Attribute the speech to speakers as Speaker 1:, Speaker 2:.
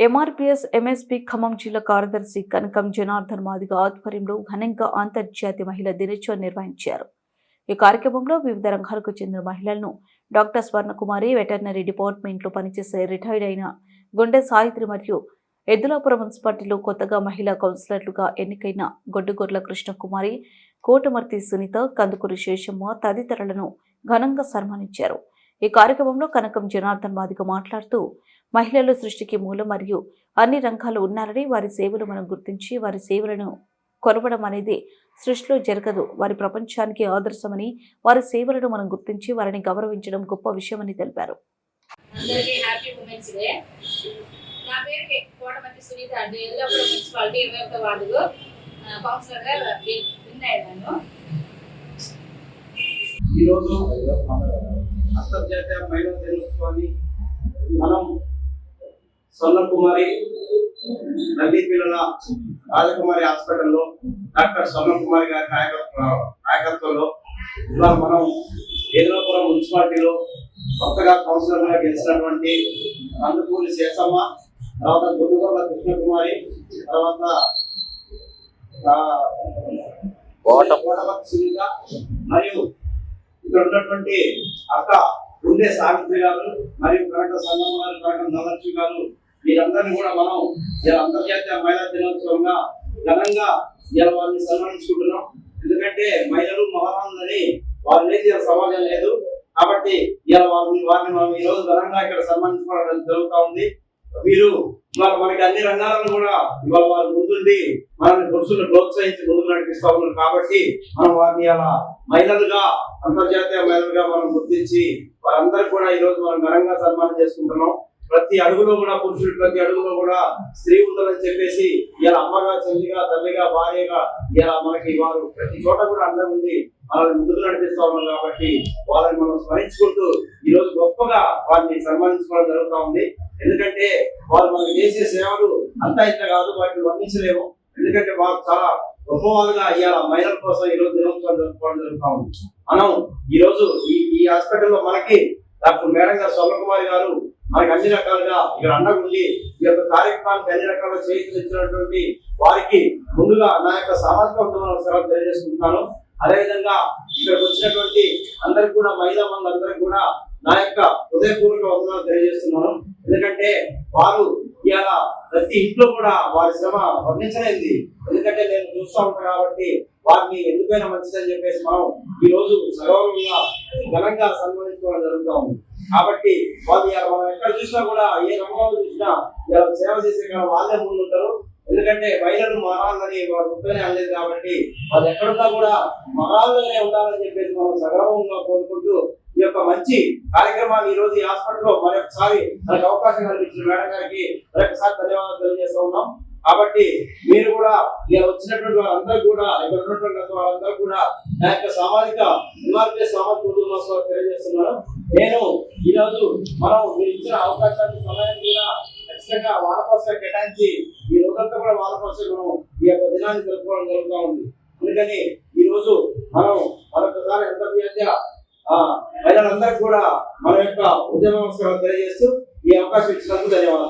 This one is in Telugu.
Speaker 1: ఎంఆర్పీఎస్ ఎంఎస్పీ ఖమ్మం జిల్లా కార్యదర్శి కనకం జనార్దన్ మాదిగ ఆధ్వర్యంలో ఘనంగా అంతర్జాతీయ మహిళా దినోత్సవం నిర్వహించారు. ఈ కార్యక్రమంలో వివిధ రంగాలకు చెందిన మహిళలను డాక్టర్ స్వర్ణకుమారి, వెటర్నరీ డిపార్ట్మెంట్లో పనిచేసే రిటైర్డ్ అయిన గుండె సాయిత్రి మరియు ఎద్దులాపురం మున్సిపాలిటీలో కొత్తగా మహిళా కౌన్సిలర్లుగా ఎన్నికైన గొడ్డుగొర్ల కృష్ణకుమారి, కోటమర్తి సునీత, కందుకూరి శేషమ్మ తదితరులను ఘనంగా సన్మానించారు. ఈ కార్యక్రమంలో కనకం జనార్దన్ మాదిగ మాట్లాడుతూ మహిళలు సృష్టికి మూలం మరియు అన్ని రంగాలు ఉన్నారని, వారి సేవలు మనం గుర్తించి వారి సేవలను కొనవడం అనేది సృష్టిలో జరగదు, వారి ప్రపంచానికి ఆదర్శమని, వారి సేవలను మనం గుర్తించి వారిని గౌరవించడం గొప్ప విషయమని తెలిపారు.
Speaker 2: నా పేరు కోటమర్తి సునీత అండి. ఎద్దులాపురం మున్సిపాలిటీ 21వ వార్డులో కౌన్సిలర్గా విన్ అయ్యాను.
Speaker 3: ఈరోజు అంతర్జాతీయ మహిళా దినోత్సవాన్ని మనం స్వర్ణకుమారి నంది పిల్లల రాజకుమారి హాస్పిటల్లో డాక్టర్ స్వర్ణకుమారి గారి నాయకత్వంలో ఇవాళ మనం ఎద్దులాపురం మున్సిపాలిటీలో కొత్తగా కౌన్సిలర్గా గెలిచినటువంటి కందుకూరి శేషమ్మ, తర్వాత గొడ్డుగొర్ల కృష్ణకుమారి, తర్వాత కోటమర్తి సునీత మరియు ఇక్కడ ఉన్నటువంటి అక్క గుండె సావిత్రి గారు మరియు కనక సంగమ గారు, కనక నలక్ష్మి గారు, వీరందరినీ కూడా మనం ఇలా అంతర్జాతీయ మహిళా దినోత్సవంగా ఘనంగా ఇలా వారిని సన్మానించుకుంటున్నాం. ఎందుకంటే మహిళలు మహారాణులని వారు లేని సమాజం లేదు కాబట్టి ఇలా వారిని మనం ఈ రోజు ఘనంగా ఇక్కడ సన్మానించుకోవడం జరుగుతూ ఉంది. వీరు ఇవాళ మనకి అన్ని రంగాలను కూడా ఇవాళ వారు ముందుండి మనల్ని పురుషులను ప్రోత్సహించి ముందుకు నడిపిస్తూ ఉన్నారు. కాబట్టి మనం వారిని అలా మహిళలుగా, అంతర్జాతీయ మహిళలుగా మనం గుర్తించి వారందరికీ కూడా ఈ రోజు మనం ఘనంగా సన్మానం చేసుకుంటున్నాం. ప్రతి అడుగులో కూడా పురుషుడు, ప్రతి అడుగులో కూడా స్త్రీ ఉందని చెప్పేసి ఇలా అమ్మగా, చెల్లిగా, తల్లిగా, భార్యగా ఇలా మనకి వారు ప్రతి చోట కూడా అందరూ ఉంది వాళ్ళని ముందుకు నడిపిస్తా ఉన్నాం. కాబట్టి వాళ్ళని మనం స్మరించుకుంటూ ఈ రోజు గొప్పగా వారిని సన్మానించుకోవడం జరుగుతూ ఉంది. ఎందుకంటే వాళ్ళు మనకి చేసే సేవలు అంతా ఇంత కాదు, వాటిని వర్ణించలేము. ఎందుకంటే వారు చాలా గొప్పవాళ్ళుగా ఇవాళ మహిళల కోసం ఈ రోజు దినోత్సవం జరుపుకోవడం జరుగుతూ ఉంది. మనం ఈ రోజు ఈ హాస్పిటల్లో మనకి డాక్టర్ మేడం గారు, స్వర్ణకుమారి గారు మనకి అన్ని రకాలుగా ఇక్కడ అండగుండి ఈ యొక్క కార్యక్రమానికి అన్ని రకాలుగా చేయించినటువంటి వారికి ముందుగా నా యొక్క సామాజిక ఉద్యమం తెలియజేసుకుంటున్నాను. అదేవిధంగా ఇక్కడికి వచ్చినటువంటి అందరికి కూడా, మహిళా మందరికి కూడా నా యొక్క హృదయపూర్వక వందనాలు తెలియజేస్తున్నాను. ఎందుకంటే వారు ఇలా ప్రతి ఇంట్లో కూడా వారి శ్రమ వర్ణించలేంది. ఎందుకంటే నేను చూస్తూ ఉంటాను కాబట్టి వారిని ఎందుకైనా మంచిదని చెప్పేసి మనం ఈ రోజు సగౌరవంగా ఘనంగా సన్మానించుకోవడం జరుగుతూ ఉంది. కాబట్టి వాళ్ళు మనం ఎక్కడ చూసినా కూడా, ఏ రంగంలో చూసినా ఇలా సేవ చేసే వాళ్ళే ముందు ఉంటారు. ఎందుకంటే మహిళలు మహారాళ్ళని వారు గుర్తునే అనలేదు కాబట్టి వాళ్ళు ఎక్కడున్నా కూడా మహారాళ్ళనే ఉండాలని చెప్పేసి మనం సగౌరవంగా కోరుకుంటూ ఈ యొక్క మంచి కార్యక్రమాన్ని ఈ రోజు ఈ హాస్పిటల్లో మరొకసారి మనకు అవకాశం కల్పించిన మేడం గారికి మరొకసారి ధన్యవాదాలు తెలియజేస్తూ ఉన్నాం. కాబట్టి మీరు కూడా ఇలా వచ్చినటువంటి వాళ్ళందరూ కూడా, ఇక్కడ ఉన్నటువంటి వాళ్ళందరూ కూడా నా యొక్క సామాజిక కుటుంబ తెలియజేస్తున్నాను. నేను ఈ రోజు మనం మీరు ఇచ్చిన అవకాశాన్ని, సమయాన్ని కూడా ఖచ్చితంగా వానపర్స కేటాయించి ఈ రోజంతా కూడా వానపర్స మనం ఈ యొక్క దినాన్ని జరుపుకోవడం జరుగుతూ ఉంది. అందుకని ఈ రోజు మనం మరొకసారి అంతర్జాతీయ మహిళలందరికీ కూడా మన యొక్క ఉద్యమ నమస్కారం తెలియజేస్తూ ఈ అవకాశం ఇచ్చినందుకు ధన్యవాదాలు.